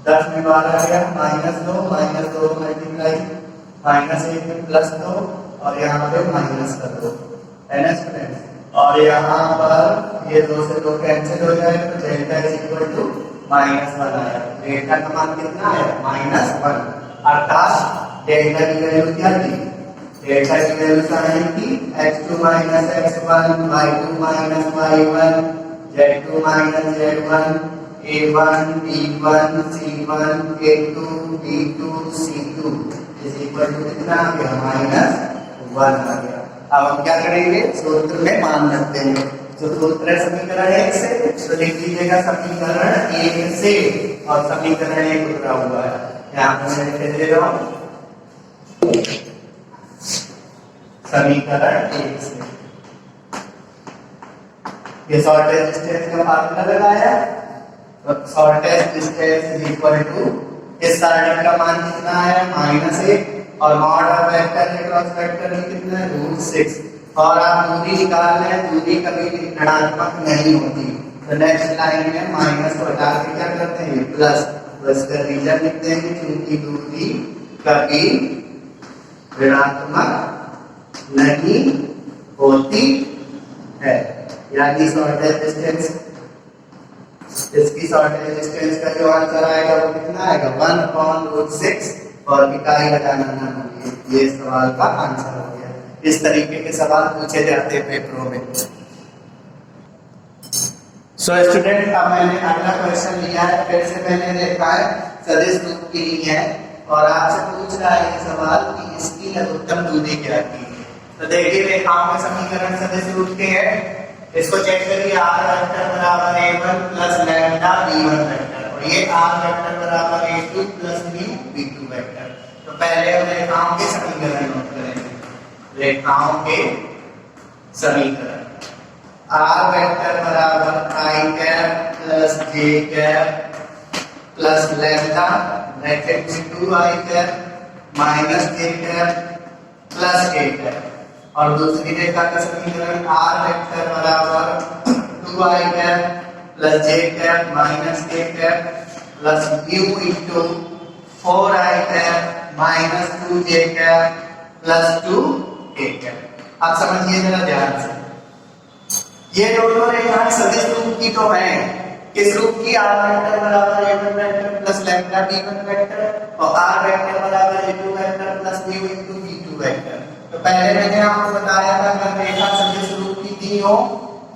10 में 12 गया माइनस 2 मल्टीप्लाई माइनस 1 में प्लस 2 और यहाँ पे माइनस कर दो है ना स्टूडेंट्स। और यहाँ पर ये 2 से 2 कैंसिल हो जाएगा तो delta is equal to minus 1 आया। डेल्टा का मान कितना है माइनस 1 अर्थात डेल्टा की वैल्यू क्या थी डेल्टा की वैल्यू साइन थी x2 minus x1 y2 minus y1 z2 minus z1 a1 b1 c1 a2 b2 c2 is equal to कितना आ गया माइनस 1 आ गया। अब हम क्या करेंगे सूत्र में मान रखते हैं। तो सूत्र है समीकरण 1 से तो लिख लीजिएगा समीकरण 1 से और समीकरण 1 उतरा हुआ है यहाँ पर मैं लिख दे रहा हूँ समीकरण 1 से। ये शॉर्टेज डिस्टेंस का फार्मूला लगाया तो shortest distance is equal to इस सारणी का मान कितना है -1 और mod of vector cross vector कितना है √6 और आप दूरी निकाल लें दूरी कभी भी ऋणात्मक नहीं होती। तो नेक्स्ट लाइन में माइनस को हटा के क्या करते हैं प्लस प्लस का रीजन लिखते हैं क्योंकि दूरी कभी ऋणात्मक नहीं होती है यानी शॉर्टेज डिस्टेंस इसकी शॉर्टेज डिस्टेंस का जो आंसर आएगा वो कितना आएगा 1/√6 और इकाई बताना ना भूलिए। ये सवाल का आंसर हो गया। इस तरीके के सवाल पूछे जाते हैं पेपरों में। सो स्टूडेंट, अब मैंने अगला क्वेश्चन लिया है, फिर से मैंने देखा है सदिश रूप की ही है और आपसे पूछ रहा है ये सवाल कि इसकी लघुत्तम दूरी क्या की है। तो देखिए रेखाओं के समीकरण सदिश रूप के हैं, इसको चेक करिए। r वेक्टर बराबर a1 plus lambda b1 vector और ये r वेक्टर बराबर a2 प्लस b2 वेक्टर। तो पहले हम रेखाओं के समीकरण नोट करेंगे। रेखाओं के समीकरण r वेक्टर बराबर i cap plus j cap plus lambda bracket में 2i cap minus j cap plus k cap और दूसरी रेखा का समीकरण r वेक्टर बराबर 2i cap plus j cap minus k cap plus u into 4i cap minus 2j cap plus 2k cap. आप समझिए जरा ध्यान से, ये दोनों रेखाएं सदिश रूप की तो हैं। किस रूप की? r वेक्टर बराबर a1 vector plus lambda b1 vector और r वेक्टर बराबर a2 vector plus u into b2 vector. तो पहले मैंने आपको बताया था अगर रेखा सदिश रूप की दी हो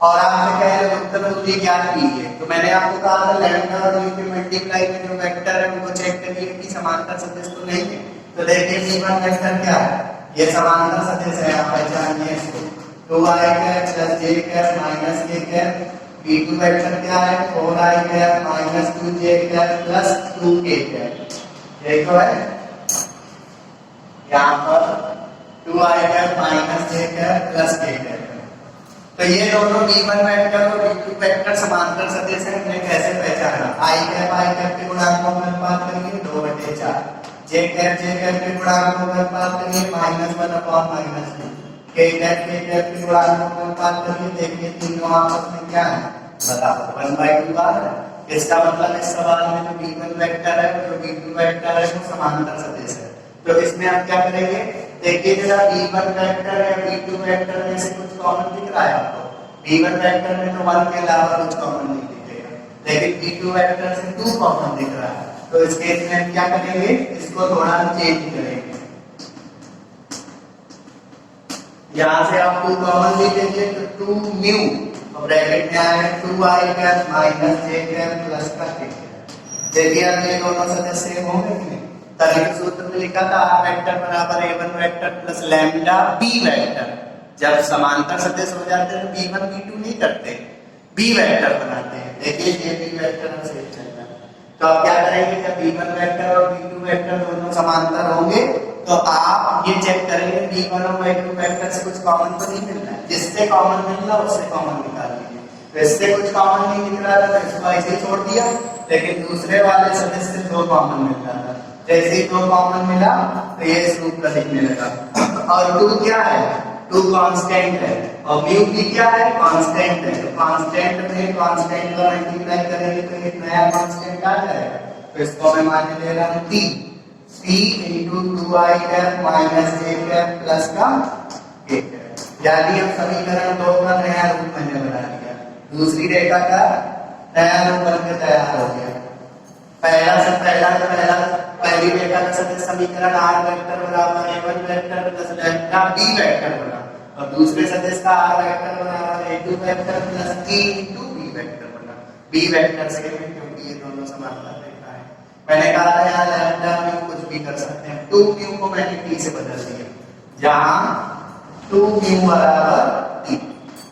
और आपने कहे लघुत्तम दूरी ज्ञात कीजिए, तो मैंने आपको कहा था लैम्डा और u के मल्टीप्लाई में जो वेक्टर है उनको चेक करिए कि समांतर सदिश तो नहीं है। तो देखिए b1 वेक्टर क्या है, ये समांतर सदिश है, आप पहचानिए इसको। 2i cap plus j cap minus k cap. b2 vector क्या है 4i cap minus 2j cap plus 2k cap. यही तो है, यहाँ पर 2i cap minus j cap plus k cap. तो ये दोनों b1 वेक्टर और b2 वेक्टर समांतर सदिश हैं। हमने कैसे पहचाना? i कैप के गुणांकों में अनुपात करिए 2/4, j कैप के गुणांकों में अनुपात करिए -1/-2, k कैप के गुणांकों में अनुपात करिए। देखिए तीनों आपस में क्या है, बताओ 1/2 आ रहा है। इसका मतलब इस सवाल में जो b1 वेक्टर है और जो b2 वेक्टर है वो समांतर सदिश है। तो इसमें आप क्या करेंगे, देखिए जरा b1 वेक्टर या b2 वेक्टर में से कुछ कॉमन दिख रहा है आपको? b1 वेक्टर में तो 1 के अलावा कुछ कॉमन नहीं दिखेगा, लेकिन b2 वेक्टर से 2 कॉमन दिख रहा है। तो इस केस में हम क्या करेंगे, इसको थोड़ा चेंज करेंगे। यहाँ से आप 2 कॉमन लीजिए तो 2 म्यू और ब्रैकेट में आएगा 2i cap minus j cap plus का k कैप। देखिए अब ये दोनों सदस्य सेम होंगे कि नहीं? तभी सूत्र में लिखा था r वेक्टर बराबर a1 vector plus lambda b vector. जब समांतर सदिश हो जाते हैं तो b1 b2 नहीं करते, b वेक्टर बनाते हैं। देखिए ये b वेक्टर हम सेम चल रहा है। तो आप क्या करेंगे, जब b1 वेक्टर और b2 वेक्टर दोनों समांतर होंगे तो आप ये चेक करेंगे b1 और b2 वेक्टर से कुछ कॉमन तो नहीं मिल रहा है। जिससे कॉमन मिल रहा है उससे कॉमन निकाल लीजिए। तो इससे कुछ कॉमन नहीं निकल रहा था तो इसको ऐसे ही छोड़ दिया, लेकिन दूसरे वाले सदस्य से 2 कॉमन मिल रहा था। जैसे ही 2 कॉमन मिला तो ये इस रूप का दिखने लगा। और 2 क्या है, 2 कांस्टेंट है और म्यू भी क्या है, कांस्टेंट है। तो कांस्टेंट में कांस्टेंट का मल्टीप्लाई करेंगे तो एक नया कांस्टेंट आ जाएगा। तो इसको मैं मान ले रहा हूं t into 2i cap minus j cap plus का k कैप। यानी हम समीकरण 2 का नया रूप मैंने बना लिया, दूसरी रेखा का नया रूप बनकर तैयार हो गया। पहली रेखा का सदिश समीकरण r वेक्टर बराबर a1 vector plus lambda b vector बना और दूसरे सदिश का r वेक्टर बराबर a2 vector plus t into b vector बना। b वेक्टर से क्योंकि ये दोनों समांतर रेखा है। मैंने कहा था यहाँ लैम्डा म्यू कुछ भी कर सकते हैं, 2 म्यू को मैंने t से बदल दिया, जहां 2 म्यू बराबर t।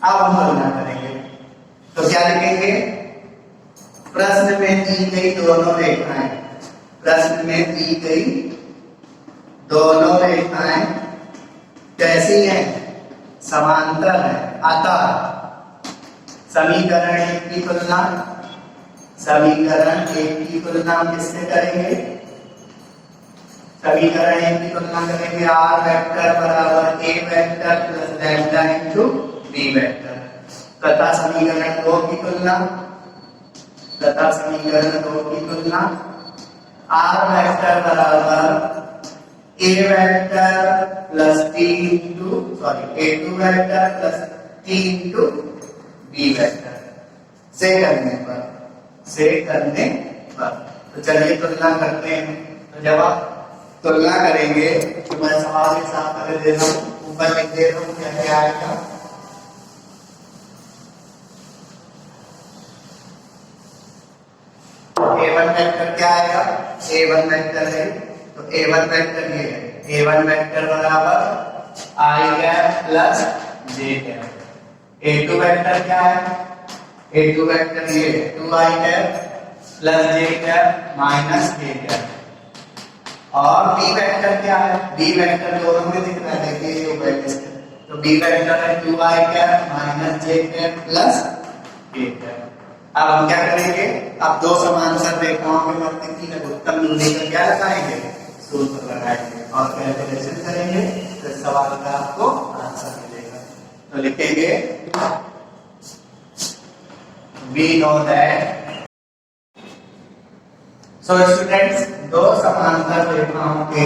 अब हम गणना करेंगे तो क्या लिखेंगे, प्रश्न में दी गई दोनों रेखाएं, प्रश्न में दी गई दोनों रेखाएं कैसी हैं, समांतर है। अतः समीकरण 1 की तुलना किससे करेंगे, समीकरण 1 की तुलना करेंगे r वेक्टर बराबर a vector plus lambda into b vector तथा समीकरण 2 की तुलना r वेक्टर बराबर a vector plus t into a2 vector plus t into b vector से करने पर से करने पर। तो चलिए तुलना करते हैं। तो जब आप तुलना करेंगे तो मैं सवाल के साथ पहले दे रहा हूँ, ऊपर लिख दे रहा हूँ क्या क्या आएगा। A1 वेक्टर क्या आएगा, A1 वेक्टर है तो A1 वेक्टर ये है, A1 वेक्टर बराबर आई cap plus J cap. A2 vector क्या है, A2 वेक्टर ये 2i cap plus J cap minus के कैप। और B वेक्टर क्या है, B वेक्टर दोनों में दिख रहा है, देखिए ये ऊपर तो B वेक्टर है 2i कैप माइनस जे कैप प्लस के कैप। अब हम क्या करेंगे, अब दो समांतर रेखाओं के मध्य की लघुत्तम दूरी का क्या लगाएंगे, सूत्र लगाएंगे और कैलकुलेशन करेंगे तो इस सवाल का आपको आंसर मिलेगा। तो लिखेंगे we know that so students दो समांतर रेखाओं के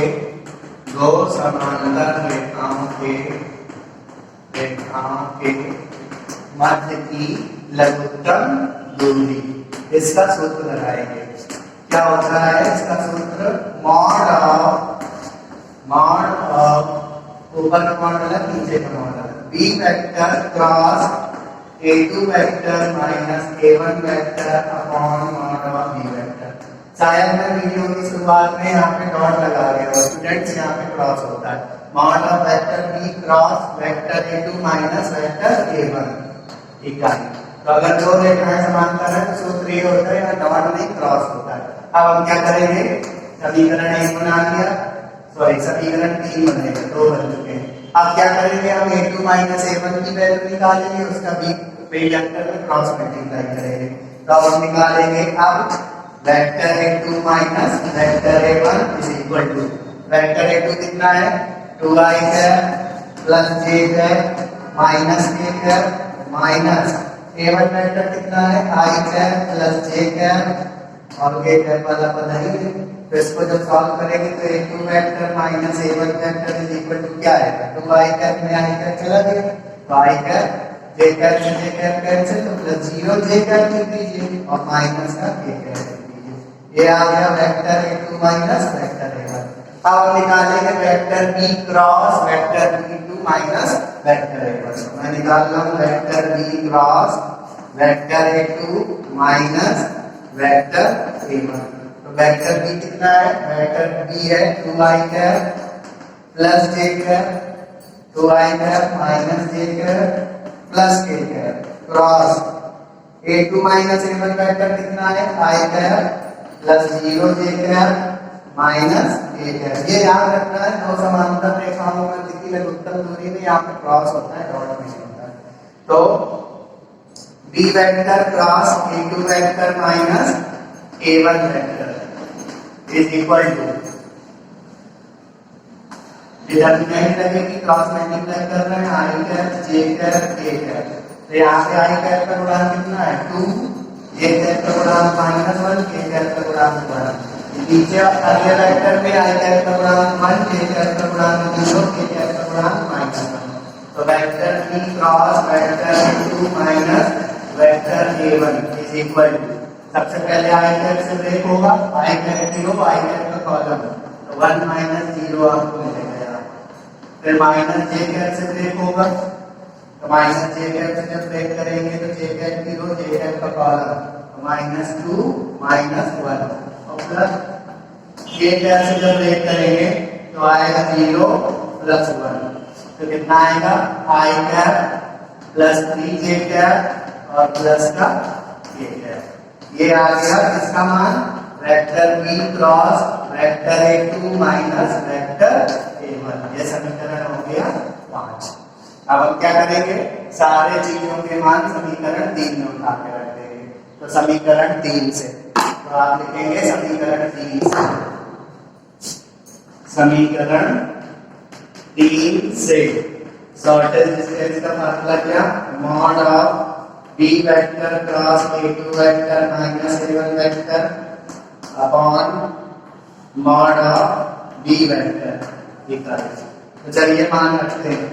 मध्य की लघुत्तम दूरी, इसका सूत्र लगाएंगे। क्या होता है इसका सूत्र, मॉड ऑफ ऊपर का मॉडल है नीचे का model, B vector cross A2 vector minus A1 vector upon mod of B vector. शायद मैं वीडियो की शुरुआत में यहाँ पे डॉट लगा रहा हूँ, स्टूडेंट्स यहाँ पे क्रॉस होता है, mod of vector B cross vector A2 minus vector A1 इकाई। तो अगर दो रेखाएं समांतर है तो सूत्र ये होता है यहाँ डॉट नहीं क्रॉस होता है। अब हम क्या करेंगे, समीकरण 1 बना लिया, सॉरी समीकरण 3 बनेगा, 2 बन चुके हैं। अब क्या करेंगे, हम A2 माइनस A1 की वैल्यू निकालेंगे, उसका B वेक्टर में क्रॉस मल्टीप्लाई करेंगे। तो अब हम निकालेंगे, अब vector A2 minus vector A1 is equal to vector A2 कितना है 2i cap plus j cap minus k cap minus A1 vector कितना है i cap plus j cap और k कैप वाला पता ही है। तो इसको जब सॉल्व करेंगे तो A2 vector minus A1 vector is equal to क्या आएगा, 2i कैप में i कैप चला गया तो i कैप j कैप से j कैप कैंसिल तो प्लस 0 j कैप लिख दीजिए और माइनस का k कैप लिख दीजिए। ये आ गया vector A2 minus vector A1। अब निकालेंगे vector B cross vector B2 minus vector A1। मैं निकाल रहा हूँ vector B cross vector A2 minus vector A1। तो वेक्टर B कितना है, वेक्टर B है 2i cap plus j cap 2i cap minus j cap plus k cap cross A2 minus A1 vector कितना है i cap plus 0 j cap minus k cap. ये याद रखना है, दो समांतर रेखाओं में की लघुत्तम दूरी में यहाँ पे क्रॉस होता है, डॉट नहीं होता है। तो B vector cross A2 vector minus A1 vector is equal to determinant लगेगी, क्रॉस मल्टीप्लाई कर रहे हैं i cap j cap k cap. तो यहाँ पे i कैप का गुणांक कितना है 2, j कैप का गुणांक -1, k कैप का गुणांक 1। नीचे अगले वेक्टर में i कैप का गुणांक 1, k कैप का गुणांक 0, k कैप का गुणांक -1। तो vector B cross vector A2 minus vector A1 is equal to, सबसे पहले i कैप से ब्रेक होगा, i कैप 0 i कैप का कॉलम तो 1 माइनस 0 आपको मिलेगा। फिर माइनस j कैप से ब्रेक होगा, तो माइनस j कैप से जब ब्रेक करेंगे तो j कैप 0 j कैप का कॉलम तो -2 -1 और प्लस k कैप से जब ब्रेक करेंगे तो आएगा 0 प्लस 1। तो कितना आएगा i cap plus 3j cap और प्लस का k कैप। ये आ गया इसका मान vector B cross vector A2 minus vector A1। ये समीकरण हो गया 5। अब हम क्या करेंगे, सारे चीजों के मान समीकरण 3 में उठा के रख देंगे। तो समीकरण 3 से तो आप लिखेंगे समीकरण 3 से, समीकरण 3 से शॉर्टेज डिस्टेंस का फार्मूला क्या, mod of B vector cross A2 vector minus A1 vector upon mod of B vector इकाई। तो चलिए मान रखते हैं,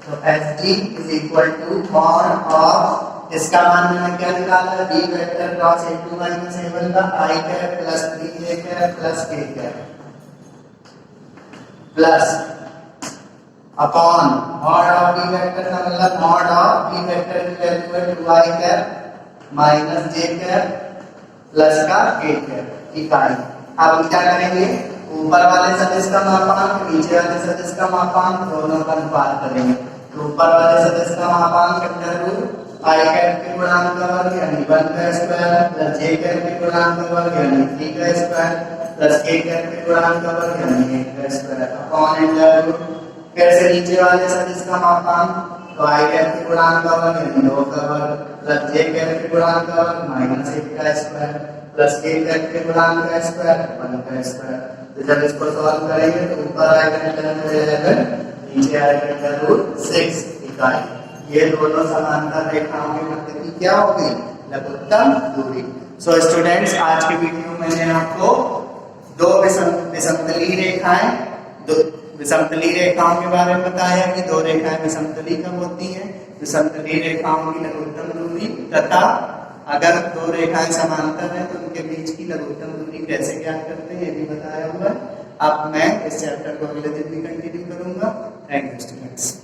तो SG is equal to mod of इसका मान मैंने क्या निकाला, b vector cross a2 minus a1 का i cap plus 3j cap plus k cap plus upon mod of b vector का मतलब मॉड ऑफ b वेक्टर की वैल्यू है 2i cap minus j cap plus का k cap इकाई। अब हम क्या करेंगे, ऊपर वाले सदिश का मापांक नीचे वाले सदिश का मापांक दोनों का अनुपात करेंगे। तो ऊपर वाले सदिश का मापांक अंडर रूट i कैप के गुणांक का वर्ग यानी 1 का स्क्वायर प्लस j कैप के गुणांक का वर्ग यानी 3 का स्क्वायर प्लस k कैप के गुणांक का वर्ग यानी 1 का स्क्वायर अपॉन अंडर रूट फिर से नीचे वाले सदिश का मापांक तो i कैप के गुणांक का वर्ग यानी 2 का वर्ग प्लस j कैप के गुणांक का वर्ग माइनस 1 का स्क्वायर प्लस k कैप के गुणांक का स्क्वायर 1 का स्क्वायर। तो जब इसको सॉल्व करेंगे तो ऊपर आएगा अंडर रूट 11 नीचे आएगा अंडर रूट 6 इकाई। ये दोनों समांतर रेखाओं के मध्य की क्या होगी, लघुत्तम दूरी। सो स्टूडेंट्स आज के वीडियो में मैंने आपको दो विषमतली रेखाएं, दो विषमतली रेखाओं के बारे में बताया कि दो रेखाएं विषमतली कब होती हैं, विषमतली रेखाओं की लघुत्तम दूरी तथा अगर दो रेखाएं समांतर हैं तो उनके बीच की लघुत्तम दूरी कैसे ज्ञात करते हैं ये भी बताया हुआ है। अब मैं इस चैप्टर को अगले दिन भी कंटिन्यू करूंगा। Thank you students.